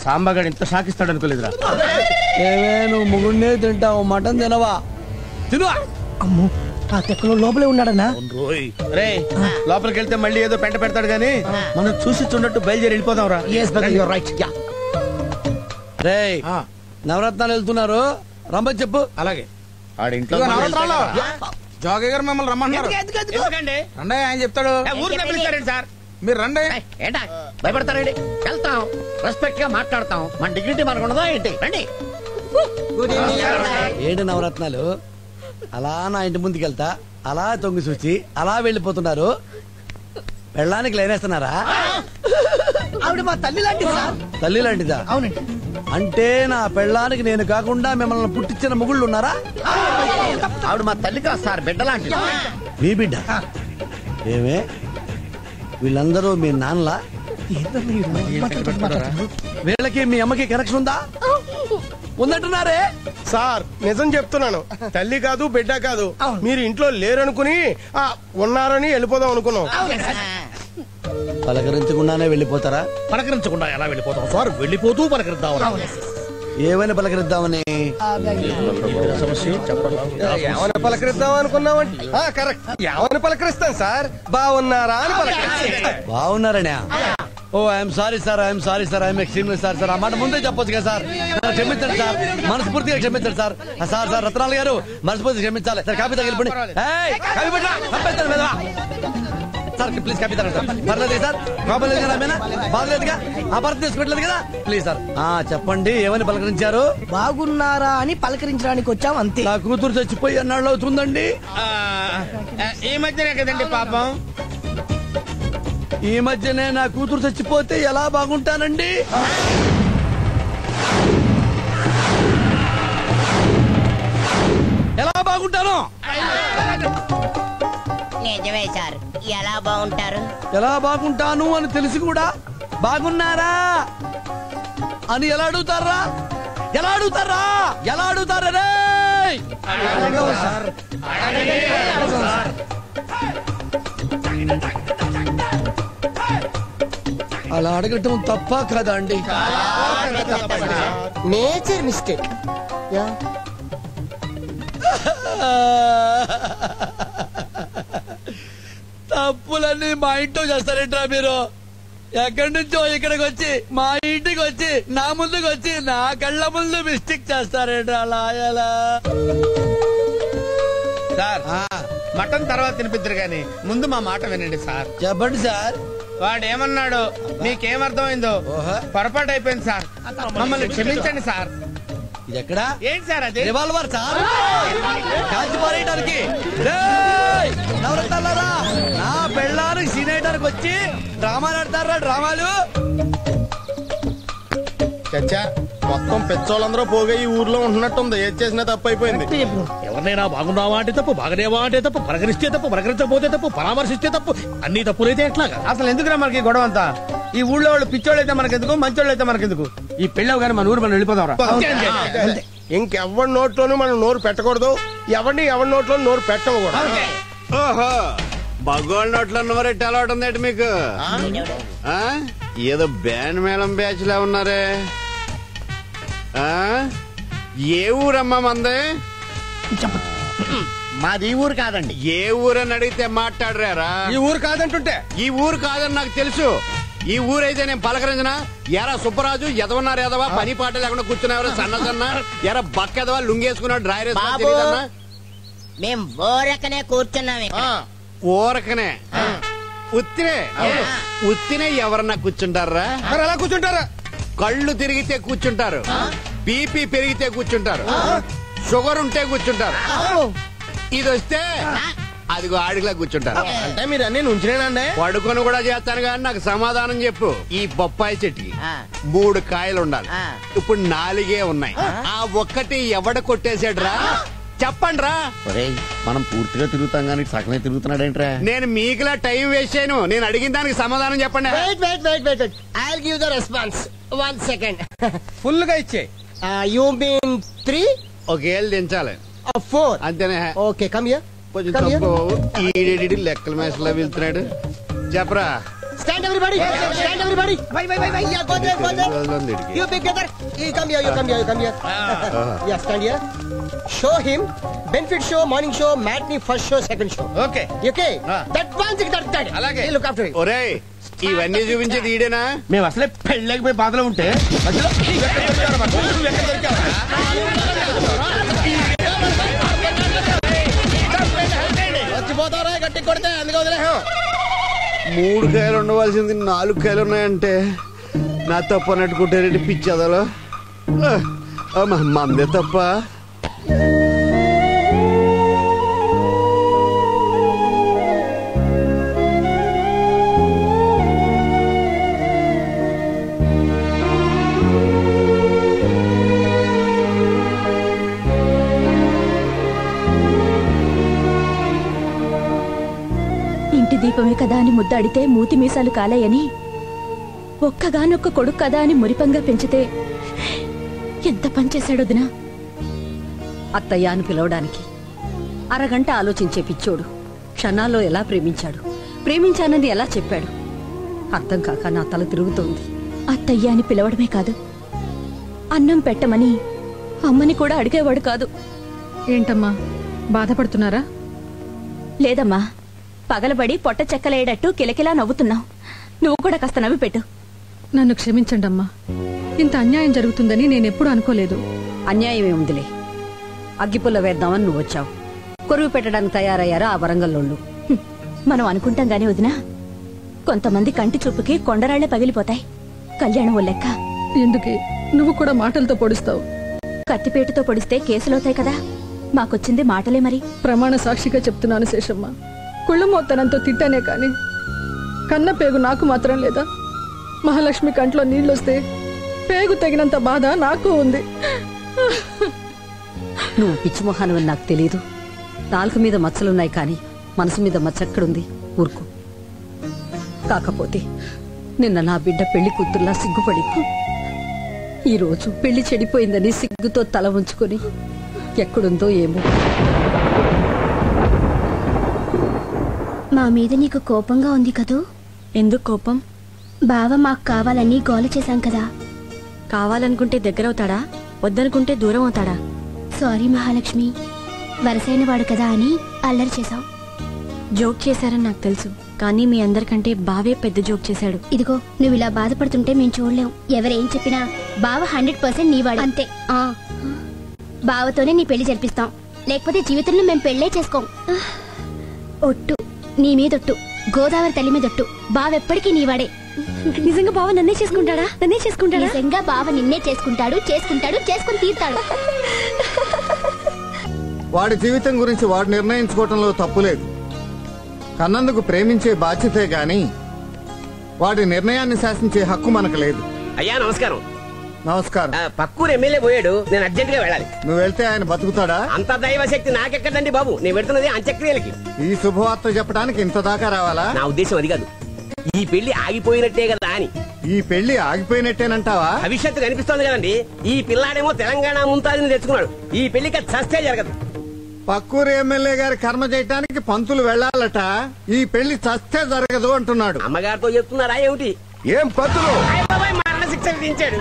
సాంబాగాడు ఇంత షాక్ ఇస్తాడు అనుకోలేదురా. ఏమే నువ్వు ముగుడినే తింటావు, మటన్ తినవా? తినువా. అమ్మో ఆ తెక్కలో లోపలే ఉన్నాడన్నా. రే లోపలికి వెళ్తే మళ్ళీ ఏదో పెంట పెడతాడు గానీ మనం చూసి చూడట్టు బయలుదేరి వెళ్ళిపోదాం రా. రే నవరత్నాలు వెళ్తున్నారు, రమ్మని చెప్పు. అలాగే ఆడింట్లో జోగయ్య గారు మిమ్మల్ని రమ్మంటున్నారు. రండి, ఆయన చెప్తాడు. ఊరికే పిలుస్తారండి సార్. మీరు రండి. ఏంటా భయపడతారండి? వెళ్తాం, రెస్పెక్ట్ గా మాట్లాడతాం. మన డిగ్నిటీ మనకు ఉండదా ఏంటి? రండి. ఏంటి నవరత్నాలు అలా నా ఇంటి ముందుకు వెళ్తా అలా తొంగి చూచి అలా వెళ్ళిపోతున్నారు? పెళ్ళానికి లైనేస్తున్నారా? ఆవిడ మా తల్లి లాంటిది సార్. తల్లి లాంటిదా? అవునండి. అంటే నా పెళ్ళానికి నేను కాకుండా మిమ్మల్ని పుట్టించిన మొగుళ్ళు ఉన్నారా? ఆవిడ మా తల్లి కాదు సార్, బిడ్డ లాంటిది. మీ బిడ్డ? ఏమే వీళ్ళందరూ మీ నాన్నలా? వీళ్ళకి మీ అమ్మకి కనెక్షన్ ఉందా? ఉందంటున్నారే సార్. నిజం చెప్తున్నాను, తల్లి కాదు బిడ్డ కాదు. మీరు ఇంట్లో లేరనుకుని ఉన్నారని వెళ్ళిపోదాం అనుకున్నాం. పలకరించకుండానే వెళ్ళిపోతారా? పలకరించకుండా ఎలా వెళ్ళిపోతాం సార్? వెళ్ళిపోతూ పలకరిద్దాం. ఏమైనా పలకరిద్దామని? ఏమైనా పలకరిద్దాం అనుకున్నామంటే కరెక్ట్. ఏమైనా పలకరిస్తాం సార్. బాగున్నారా అని పలకరిస్తాం. బాగున్నారనే? Oh I'm sorry sir, I'm sorry sir, I'm extremely sir. Sir ఆ మాట ముందే చెప్పొచ్చు కదా సార్. క్షమించండి సార్, మనస్ఫూర్తిగా క్షమించండి సార్. సార్ సార్ రత్నాలు గారు మనస్ఫూర్తిగా క్షమించాలి సార్. కాపీ తగిలిపండి సార్, ప్లీజ్ కాపీ తగ్గండి సార్. పర్లేదు సార్, ప్రాబ్లం లేదు కదా? ఆమెనా బాగలేదుగా? అపార్థం తీసుకోవట్లేదు కదా? ప్లీజ్ సార్ చెప్పండి, ఏమని పలకరించారు? బాగున్నారా అని పలకరించడానికి వచ్చాం అంతే. నా కూతురు చచ్చిపోయి అన్నాళ్ళు అవుతుందండి. ఈ మధ్యనే కదండి పాపం. ఈ మధ్యనే నా కూతురు చచ్చిపోతే ఎలా బాగుంటానండి? ఎలా బాగుంటాను? నిజమే సార్, ఎలా బాగుంటారు? ఎలా బాగుంటాను అని తెలిసి కూడా బాగున్నారా అని ఎలా అడుగుతారా? ఎలా అడుగుతారా? ఎలా అడుగుతారా? అలా అడగటం తప్ప కదా అండి? Nature mistake. తప్పులన్నీ మా ఇంట్లో చేస్తారేంట్రా మీరు? ఎక్కడి నుంచో ఇక్కడికి వచ్చి మా ఇంటికి వచ్చి నా ముందుకు వచ్చి నా కళ్ళ ముందు మిస్టేక్ చేస్తారేంట్రా? లాయలా సార్, మటన్ తర్వాత తినిపిద్దరు గాని ముందు మా మాట వినండి సార్. చెప్పండి సార్. వాడేమన్నాడు మీకేమర్థమైందో? పొరపాటు అయిపోయింది సార్, మమ్మల్ని క్షమించండి సార్. ఇది ఎక్కడా? ఏంటి సార్ అది? రివాల్వర్ సార్, కాల్చి పారేయడానికి. నవరత్నాలారా, నా పెళ్ళానికి సీనేయడానికి వచ్చి డ్రామాలు ఆడతారా? డ్రామాలు చచ్చా, మొత్తం పెచ్చోళ్ళందరూ పోగా ఈ ఊర్లో ఉంటున్నట్టుంది. ఏది చేసినా తప్పు అయిపోయింది. ఎవరినైనా బాగున్నావా అంటే తప్పు, బాగనేవా అంటే తప్పు, పలకరిస్తే తప్పు, పలకరించకపోతే తప్పు, పరామర్శిస్తే తప్పు. అన్ని తప్పులైతే ఎట్లాగా? అసలు ఎందుకురా మనకి గొడవ అంతా? ఈ ఊళ్ళో వాళ్ళు పిచ్చోళ్ళు అయితే మనకెందుకు, మంచోళ్ళు అయితే మనకెందుకు? ఈ పెళ్ళవు కానీ మన ఊరు మనం వెళ్ళిపోదాం. ఇంకెవరి నోట్లోనూ మనం నోరు పెట్టకూడదు, ఎవరిని ఎవరి నోట్లో నోరు పెట్టకూడదు. ఓహో, మగోళ్ళ నోట్లో నోరెట్టి అలవాటు ఉందేంటి మీకు? ఏదో బ్యాండ్ మేళం బ్యాచ్ లా ఉన్నారే. ఏ ఊరమ్మా మందే? మాది ఈ ఊరు కాదండి. ఏ ఊరని అడిగితే మాట్లాడరారా? ఈ ఊరు కాదంటుంటే? ఈ ఊరు కాదని నాకు తెలుసు. ఈ ఊరైతే నేను పలకరించిన ఎరా సుబ్బరాజు ఎదవన్నారు, ఎదవా పని పాట లేకుండా కూర్చున్నావరా సన్న సన్న ఎరా బక్క ఎదవా లుంగేసుకున్నాడు డ్రైర్ వేసుకున్నా. మేం ఊరకనే కూర్చున్నాం. ఊరకనే ఉత్తినే ఉత్తినే ఎవరన్నా కూర్చుంటారా? అలా కూర్చుంటారా? కళ్ళు తిరిగితే కూర్చుంటారు, బీపీ పెరిగితే కూర్చుంటారు, షుగర్ ఉంటే కూర్చుంటారు. ఇది వస్తే అదిగో ఆడిలా కూర్చుంటారు. అంటే మీరు అన్ని నుంచినేనండి? పడుకొని కూడా చేస్తాను కానీ నాకు సమాధానం చెప్పు. ఈ బొప్పాయి చెట్టుకి 3 కాయలు ఉండాలి, ఇప్పుడు 4 ఉన్నాయి. ఆ ఒక్కటి ఎవడ కొట్టేసాడురా? చెప్పండి రా. మనం పూర్తిగా తిరుగుతాం కానీ సగమే తిరుగుతున్నాడేంట్రా? నేను మీకులా టైం వేస్ట్ చేయను. నేను అడిగిన దానికి సమాధానం చెప్పండి. I'll give the response. 1 second. Full గా ఇచ్చే. You mean 3? ఒకేళ్ళు దించాలి 4. అంతేనే. Okay, come here. కొంచెం తప్పు. ఈడేడి లెక్కల మేసలా వెళ్తున్నాడు. చెప్పరా. Stand everybody. Stand everybody. Why? Yeah, go there. You big brother. You come here. Yeah, stand here. Show him benefit show, morning show, matinee, first show, second show. Okay Okay. That one thing that. అలాగే. You look after it. ఒరేయ్ ఇవన్నీ చూపించేది ఈడేనా? మేము అసలే పెళ్ళకపోయి బాధలో ఉంటే మధ్యలో నువ్వెక్కడ దొరికావురా బాబు? నువ్వెక్కడ దొరికావురా? వచ్చిపోతారా గట్టి కొడితే అందుకు వదిలేహం. 3 కాయలు ఉండవలసింది 4 కాయలు ఉన్నాయంటే నా తప్పు అన్నట్టుకుంటారండి పిచ్చదలో. మందే తప్ప. ఇంటి దీపమే కదా అని ముద్దాడితే మూతి మీసాలు కాలేయని, ఒక్కగానొక్క కొడుకు కదా అని మురిపంగా పెంచితే ఎంత పనిచేశాడు వదినా. అత్తయ్య అని పిలవడానికి అరగంట ఆలోచించే పిచ్చోడు క్షణాల్లో ఎలా ప్రేమించానని ఎలా చెప్పాడు? అర్థం కాక నా తల తిరుగుతోంది. అత్తయ్య అని పిలవడమే కాదు, అన్నం పెట్టమని అమ్మని కూడా అడిగేవాడు కాదు. ఏంటమ్మా బాధపడుతున్నారా? లేదమ్మా, పగలబడి పొట్ట చెక్కలేడట్టు కిలకిలా నవ్వుతున్నావు. నువ్వు కూడా కాస్త నవ్వి పెట్టు. నన్ను క్షమించండమ్మా, ఇంత అన్యాయం జరుగుతుందని నేనెప్పుడు అనుకోలేదు. అన్యాయమే ఉందిలే. అగ్గిపుల్ల వేద్దామని నువ్వు వచ్చావు, కొరువు పెట్టడానికి తయారయ్యారా ఆ వరంగల్లోళ్ళు. మనం అనుకుంటాం గాని వదినా, కొంతమంది కంటి చూపుకి కొండరాళ్లే పగిలిపోతాయి. కళ్యాణం ఓ లెక్క. ఎందుకే నువ్వు కూడా మాటలతో పొడుస్తావు? కత్తిపేటతో పొడిస్తే కేసులవుతాయి కదా. మాకొచ్చింది మాటలే మరి. ప్రమాణ సాక్షిగా చెప్తున్నాను శేషమ్మ, కుళ్ళు మోత్తనంతో తిట్టానే కాని కన్న పేగు నాకు మాత్రం లేదా? మహాలక్ష్మి కంట్లో నీళ్ళొస్తే పేగు తగినంత బాధ నాకు ఉంది. నువ్వు పిచ్చిమొహానవని నాకు తెలీదు. నాలుగు మీద మచ్చలున్నాయి కాని మనసు మీద మచ్చెక్కడుంది? ఊరుకో. కాకపోతే నిన్న నా బిడ్డ పెళ్లి కూతుర్లా సిగ్గుపడి ఈరోజు పెళ్లి చెడిపోయిందని సిగ్గుతో తల ఉంచుకొని ఎక్కడుందో ఏమో. మా మీద నీకు కోపంగా ఉంది కదూ? ఎందుకు కోపం? బావ మాకు కావాలని గోల చేశాం కదా. కావాలనుకుంటే దగ్గరవుతాడా, వద్దనుకుంటే దూరం అవుతాడా? సారీ మహాలక్ష్మి, వరసైన వాడు కదా అని అల్లరి చేశాం. జోక్ చేశారని నాకు తెలుసు, కానీ మీ అందరికంటే బావే పెద్ద జోక్ చేశాడు. ఇదిగో నువ్వు ఇలా బాధపడుతుంటే మేము చూడలేం. ఎవరేం చెప్పినా బావ 100% నీవాడు అంతే. బావతోనే నీ పెళ్లి జరిపిస్తాం, లేకపోతే జీవితంలో మేము పెళ్లే చేసుకోం. ఒట్టు, నీ మీదొట్టు, గోదావరి తల్లి మీదొట్టు, బావెప్పటికీ నీవాడే. నిజంగా బావ నన్నే చేసుకుంటాడా? నిజంగా బావ నిన్నే చేసుకుంటాడు, చేసుకుని తీర్తాడు. వాడి జీవితం గురించి వాడు నిర్ణయించుకోవటంలో తప్పులేదు. కన్నందుకు ప్రేమించే బాధ్యతే గాని వాడి నిర్ణయాన్ని శాసించే హక్కు మనకు లేదు. అయ్యా నమస్కారం. నమస్కారం. పక్కూరు ఎమ్మెల్యే పోయాడు, నేను అర్జెంట్ గా వెళ్ళాలి. నువ్వు వెళ్తే ఆయన బతుకుతాడా? అంత దైవశక్తి నాకెక్కడండి బాబు, నేను పెడుతున్నది అంత్యక్రియలకి. ఈ శుభవార్త చెప్పడానికి ఇంత దాకా రావాలా? నా ఉద్దేశం అది కాదు, ఈ పెళ్లి ఆగిపోయినట్టే కదా అని. ఈ పెళ్లి ఆగిపోయినట్టేనంటావా? భవిష్యత్తు కనిపిస్తోంది కదండి. ఈ పిల్లాడేమో తెలంగాణ ముంతాజిని తెచ్చుకున్నాడు, ఈ పెళ్లికి చస్తే జరగదు. పక్కూరు ఎమ్మెల్యే గారి కర్మ చేయటానికి పంతులు వెళ్లాలట, ఈ పెళ్లి చస్తే జరగదు అంటున్నాడు. అమ్మగారితో చెప్తున్నారా ఏమిటి? ఏం పంతులు మరణ శిక్ష విధించాడు.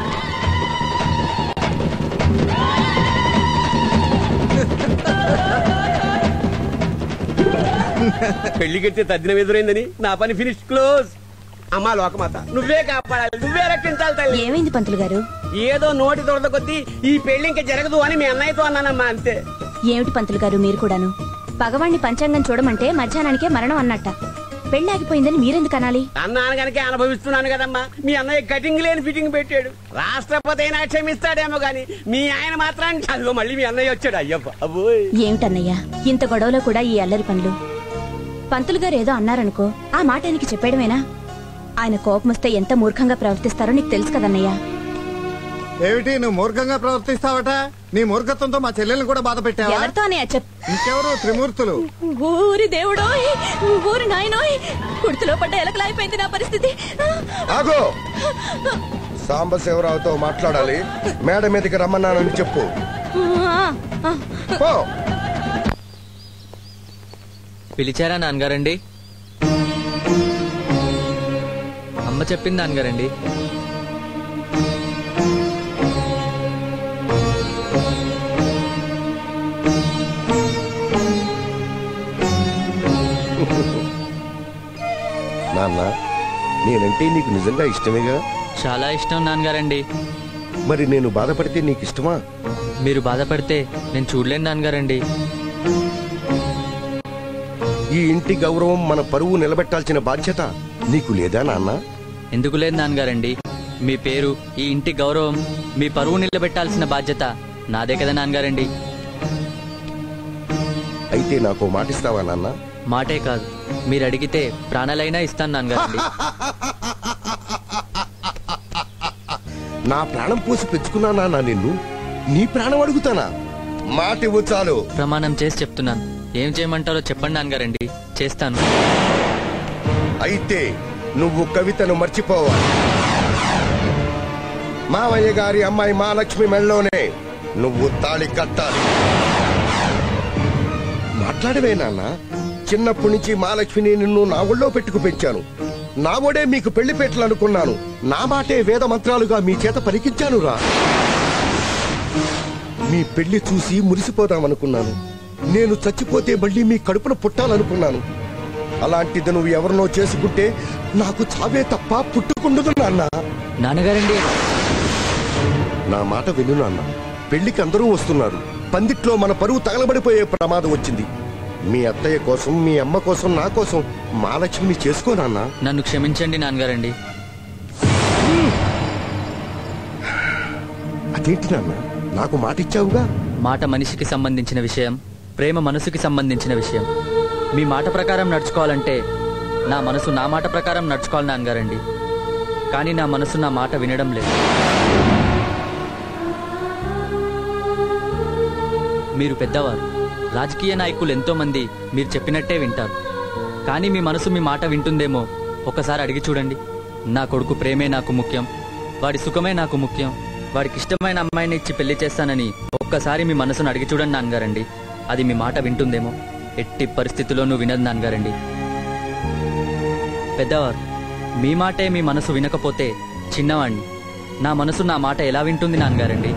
పెళ్లికెత్తే తద్దినం ఎదురైందని నా పని ఫినిష్ క్లోజ్. అమ్మా లోకమాత, నువ్వే కాపాడాలి, నువ్వే రక్షించాలి తల్లి. ఏమైంది పంతులు గారు? ఏదో నోటి దొరద కొద్దీ ఈ పెళ్లి ఇంకా జరగదు అని మీ అన్నయ్యతో అన్నానమ్మా, అంతే. ఏమిటి పంతులు గారు మీరు కూడాను? పగవాణ్ణి పంచాంగం చూడమంటే మధ్యాహ్నానికే మరణం అన్నట్ట. పెళ్లి ఆగిపోయిందని మీరెందుకు అనాలి? అన్నాను కనుక అనుభవిస్తున్నాను కదమ్మా. మీ అన్నయ్య కటింగ్ లేని ఫిట్టింగ్ పెట్టాడు. రాష్ట్రపతి అయినా క్షమిస్తాడేమో గాని మీ ఆయన మాత్రానికి అందులో మళ్ళీ మీ అన్నయ్య వచ్చాడు. అయ్యప్ప అబ్బోయ్. ఏమిటన్నయ్యా ఇంత గొడవలో కూడా ఈ అల్లరి పనులు? పంతులు గారు ఏదో అన్నారనుకో, ఆ మాట ఆయనకి చెప్పేయడమేనా? ఆయన కోపం వస్తే ఎంత మూర్ఖంగా ప్రవర్తిస్తారో నీకు తెలుసు కదన్నయ్యా. ఏమిటి నువ్వు మూర్ఖంగా ప్రవర్తిస్తావట? నీ మూర్ఖత్వంతో మా చెల్లెల్ని కూడా బాధ పెట్టావా? ఎవరితో అన్నయ్య ఇంకెవరు? త్రిమూర్తులు. ఊరి దేవుడోయ్, ఊరి నాయనోయ్, కుర్తిలో పడ్డ ఎలకలాయిపోయింది నా పరిస్థితి. ఆగో, సాంబశివరావుతో మాట్లాడాలి, మేడ మీదకి రమ్మన్నానని చెప్పు. పిలిచారా నాన్నగారండి? అమ్మ చెప్పింది నాన్నగారండి. నాన్న, నేనంటే నీకు నిజంగా ఇష్టమేగా? చాలా ఇష్టం నాన్నగారండి. మరి నేను బాధపడితే నీకు ఇష్టమా? మీరు బాధపడితే నేను చూడలేను నాన్నగారండి. ఈ ఇంటి గౌరవం, మన పరువు నిలబెట్టాల్సిన బాధ్యత నీకు లేదా నాన్న? ఎందుకు లేదు నాన్నగారండి? మీ పేరు, ఈ ఇంటి గౌరవం, మీ పరువు నిలబెట్టాల్సిన బాధ్యత నాదే కదా నాన్నగారండి. అయితే నాకు మాటిస్తావా నాన్న? మాటే కాదు, మీరు అడిగితే ప్రాణాలైనా ఇస్తాను నాన్నగారండి. నా ప్రాణం పోసి పెంచుకున్నానా నా నిన్ను? నీ ప్రాణం అడుగుతానా? మాట ఇవ్వు చాలు. ప్రమాణం చేసి చెప్తున్నాను. ఏం చేయమంటారో చెప్పండి నాన్నగారండి, చేస్తాను. అయితే నువ్వు కవితను మర్చిపోవాలి. మావయ్య గారి అమ్మాయి మహాలక్ష్మి మెళ్ళలోనే నువ్వు తాళి కట్టాలి. మాట్లాడవే నాన్న. చిన్నప్పటి నుంచి మహాలక్ష్మిని నిన్ను నా ఒళ్ళో పెట్టుకు పెంచాను. నా ఒడే మీకు పెళ్లి పెట్టాలనుకున్నాను. నా మాటే వేద మంత్రాలుగా మీ చేత పలికించాను రా. మీ పెళ్లి చూసి మురిసిపోదామనుకున్నాను. నేను చచ్చిపోతే మళ్ళీ మీ కడుపున పుట్టాలనుకున్నాను. అలాంటిది నువ్వు ఎవరినో చేసుకుంటే నాకు చావే తప్ప పుట్టుకుండదు నాన్న. నాన్నగారండి, నా మాట విను నాన్న. పెళ్లికి అందరూ వస్తున్నారు. పందిట్లో మన పరువు తగలబడిపోయే ప్రమాదం వచ్చింది. మీ అత్తయ్య కోసం, మీ అమ్మ కోసం, నా కోసం మహాలక్ష్మిని చేసుకో నాన్న. నన్ను క్షమించండి నాన్నగారండి. అదేంటి నాన్న, నాకు మాట ఇచ్చావుగా? మాట మనిషికి సంబంధించిన విషయం, ప్రేమ మనసుకి సంబంధించిన విషయం. మీ మాట ప్రకారం నడుచుకోవాలంటే నా మనసు నా మాట ప్రకారం నడుచుకోవాలి నాన్నగారండి. కానీ నా మనసు నా మాట వినడం లేదు. మీరు పెద్దవారు, రాజకీయ నాయకులు ఎంతో మంది మీరు చెప్పినట్టే వింటారు. కానీ మీ మనసు మీ మాట వింటుందేమో ఒకసారి అడిగి చూడండి. నా కొడుకు ప్రేమే నాకు ముఖ్యం, వాడి సుఖమే నాకు ముఖ్యం, వాడికి ఇష్టమైన అమ్మాయిని ఇచ్చి పెళ్లి చేస్తానని ఒక్కసారి మీ మనసును అడిగి చూడండి నాన్నగారండి. అది మీ మాట వింటుందేమో. ఎట్టి పరిస్థితుల్లోనూ వినదు నాన్నగారండి. పెద్దవారు, మీ మాటే మీ మనసు వినకపోతే చిన్నవాణ్ణి. నా మనసు నా మాట ఎలా వింటుంది నాన్నగారండి?